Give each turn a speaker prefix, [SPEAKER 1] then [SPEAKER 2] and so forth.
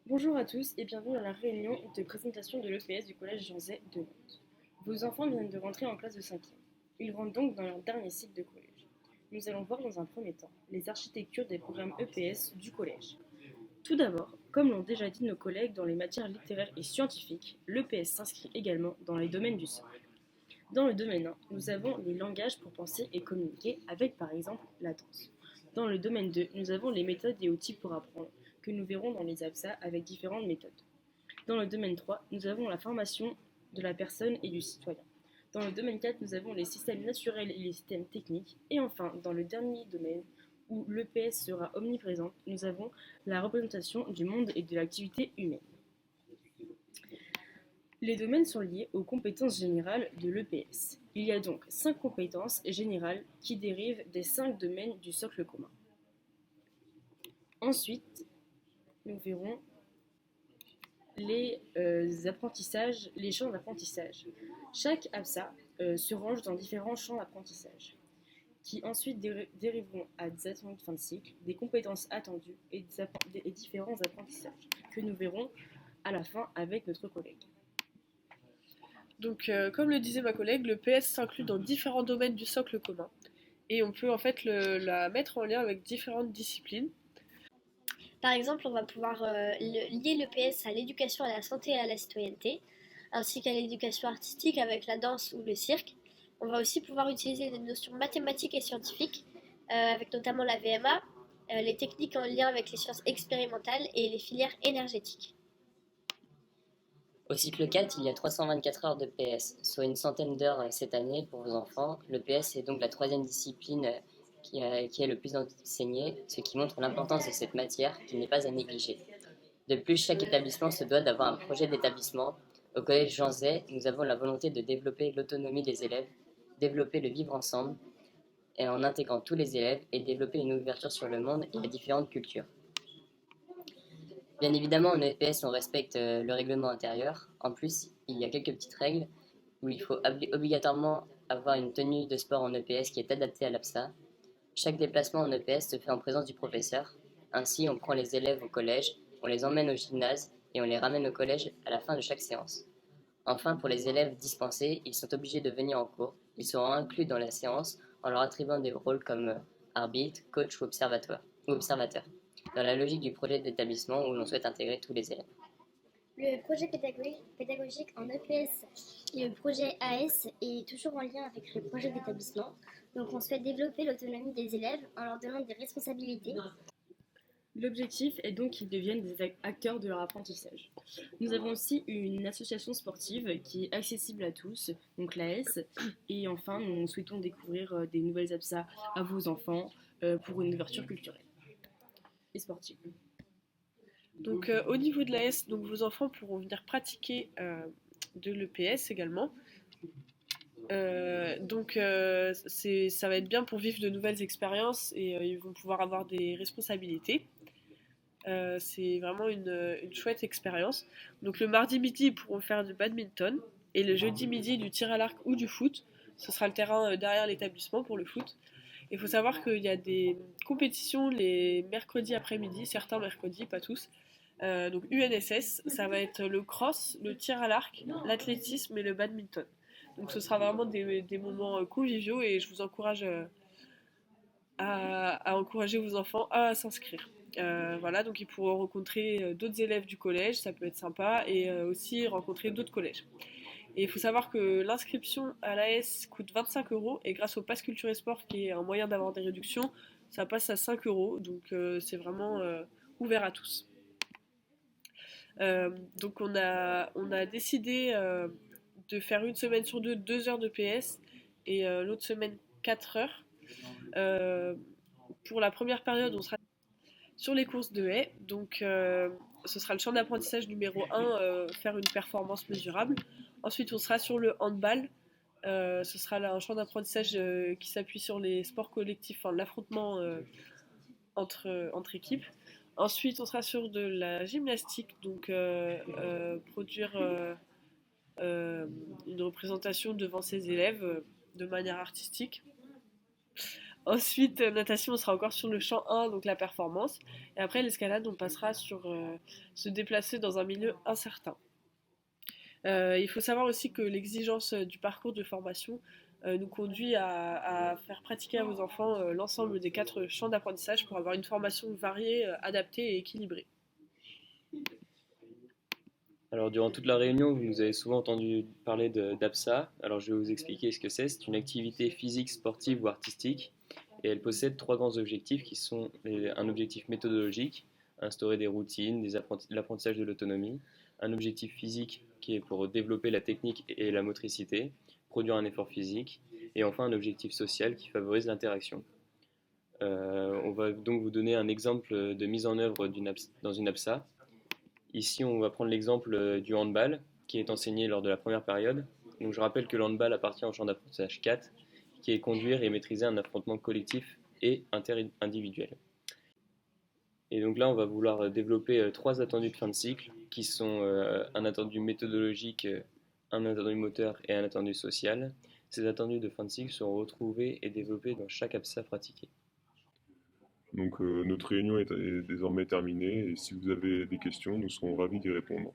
[SPEAKER 1] Bonjour à tous et bienvenue à la réunion de présentation de l'EPS du collège Jean Zay de Nantes. Vos enfants viennent de rentrer en classe de 5e. Ils rentrent donc dans leur dernier cycle de collège. Nous allons voir dans un premier temps les architectures des programmes EPS du collège. Tout d'abord, comme l'ont déjà dit nos collègues dans les matières littéraires et scientifiques, l'EPS s'inscrit également dans les domaines du socle. Dans le domaine 1, nous avons les langages pour penser et communiquer avec par exemple la danse. Dans le domaine 2, nous avons les méthodes et outils pour apprendre, que nous verrons dans les APSA avec différentes méthodes. Dans le domaine 3, nous avons la formation de la personne et du citoyen. Dans le domaine 4, nous avons les systèmes naturels et les systèmes techniques. Et enfin, dans le dernier domaine, où l'EPS sera omniprésent, nous avons la représentation du monde et de l'activité humaine. Les domaines sont liés aux compétences générales de l'EPS. Il y a donc 5 compétences générales qui dérivent des 5 domaines du socle commun. Ensuite, nous verrons les apprentissages, les champs d'apprentissage. Chaque APSA se range dans différents champs d'apprentissage qui ensuite dériveront à des attendus de fin de cycle, des compétences attendues et différents apprentissages que nous verrons à la fin avec notre collègue.
[SPEAKER 2] Donc, comme le disait ma collègue, le PS s'inclut dans différents domaines du socle commun. Et on peut en fait la mettre en lien avec différentes disciplines.
[SPEAKER 3] Par exemple, on va pouvoir lier le PS à l'éducation à la santé et à la citoyenneté, ainsi qu'à l'éducation artistique avec la danse ou le cirque. On va aussi pouvoir utiliser des notions mathématiques et scientifiques, avec notamment la VMA, les techniques en lien avec les sciences expérimentales et les filières énergétiques.
[SPEAKER 4] Au cycle 4, il y a 324 heures de PS, soit une centaine d'heures cette année pour vos enfants. Le PS est donc la troisième discipline qui est le plus enseignée, ce qui montre l'importance de cette matière qui n'est pas à négliger. De plus, chaque établissement se doit d'avoir un projet d'établissement. Au collège Jean Zay, nous avons la volonté de développer l'autonomie des élèves, développer le vivre ensemble, et en intégrant tous les élèves et développer une ouverture sur le monde et à différentes cultures. Bien évidemment, en EPS, on respecte le règlement intérieur. En plus, il y a quelques petites règles où il faut obligatoirement avoir une tenue de sport en EPS qui est adaptée à l'APSA. Chaque déplacement en EPS se fait en présence du professeur. Ainsi, on prend les élèves au collège, on les emmène au gymnase et on les ramène au collège à la fin de chaque séance. Enfin, pour les élèves dispensés, ils sont obligés de venir en cours. Ils seront inclus dans la séance en leur attribuant des rôles comme arbitre, coach ou observateur, dans la logique du projet d'établissement où l'on souhaite intégrer tous les élèves.
[SPEAKER 5] Le projet pédagogique en EPS et le projet AS est toujours en lien avec le projet d'établissement. Donc on souhaite développer l'autonomie des élèves en leur donnant des responsabilités.
[SPEAKER 1] L'objectif est donc qu'ils deviennent des acteurs de leur apprentissage. Nous avons aussi une association sportive qui est accessible à tous, donc l'AS. Et enfin, nous souhaitons découvrir des nouvelles APSA à vos enfants pour une ouverture culturelle et sportive.
[SPEAKER 2] Donc, au niveau de l'AS, donc, vos enfants pourront venir pratiquer de l'EPS également. Ça va être bien pour vivre de nouvelles expériences et ils vont pouvoir avoir des responsabilités. C'est vraiment une chouette expérience. Donc le mardi midi, ils pourront faire du badminton et le jeudi midi du tir à l'arc ou du foot. Ce sera le terrain derrière l'établissement pour le foot. Il faut savoir qu'il y a des compétitions les mercredis après-midi, certains mercredis, pas tous. Donc UNSS, ça va être le cross, le tir à l'arc, l'athlétisme et le badminton. Donc ce sera vraiment des moments conviviaux et je vous encourage à encourager vos enfants à s'inscrire. Voilà, donc ils pourront rencontrer d'autres élèves du collège, ça peut être sympa, et aussi rencontrer d'autres collèges. Et il faut savoir que l'inscription à l'AS coûte 25 euros et grâce au Pass Culture et Sport, qui est un moyen d'avoir des réductions, ça passe à 5 euros, donc c'est vraiment ouvert à tous. Donc on a décidé de faire une semaine sur deux, 2 heures de PS et l'autre semaine 4 heures. Pour la première période, on sera sur les courses de haies. Donc, ce sera le champ d'apprentissage numéro 1, faire une performance mesurable. Ensuite, on sera sur le handball. Ce sera là un champ d'apprentissage qui s'appuie sur les sports collectifs, enfin l'affrontement entre équipes. Ensuite, on sera sur de la gymnastique, donc produire une représentation devant ses élèves de manière artistique. Ensuite, natation, on sera encore sur le champ 1, donc la performance. Et après, l'escalade, on passera sur se déplacer dans un milieu incertain. Il faut savoir aussi que l'exigence du parcours de formation nous conduit à faire pratiquer à vos enfants l'ensemble des 4 champs d'apprentissage pour avoir une formation variée, adaptée et équilibrée.
[SPEAKER 6] Alors, durant toute la réunion, vous nous avez souvent entendu parler d'APSA. Alors, je vais vous expliquer ce que c'est. C'est une activité physique, sportive ou artistique. Et elle possède 3 grands objectifs qui sont un objectif méthodologique, instaurer des routines, l'apprentissage de l'autonomie. Un objectif physique qui est pour développer la technique et la motricité, produire un effort physique. Et enfin, un objectif social qui favorise l'interaction. On va donc vous donner un exemple de mise en œuvre dans une APSA. Ici, on va prendre l'exemple du handball qui est enseigné lors de la première période. Donc, je rappelle que le handball appartient au champ d'apprentissage 4, qui est conduire et maîtriser un affrontement collectif et interindividuel. Et donc là, on va vouloir développer 3 attendus de fin de cycle, qui sont un attendu méthodologique, un attendu moteur et un attendu social. Ces attendus de fin de cycle seront retrouvés et développés dans chaque APSA pratiquée.
[SPEAKER 7] Donc notre réunion est désormais terminée et si vous avez des questions, nous serons ravis d'y répondre.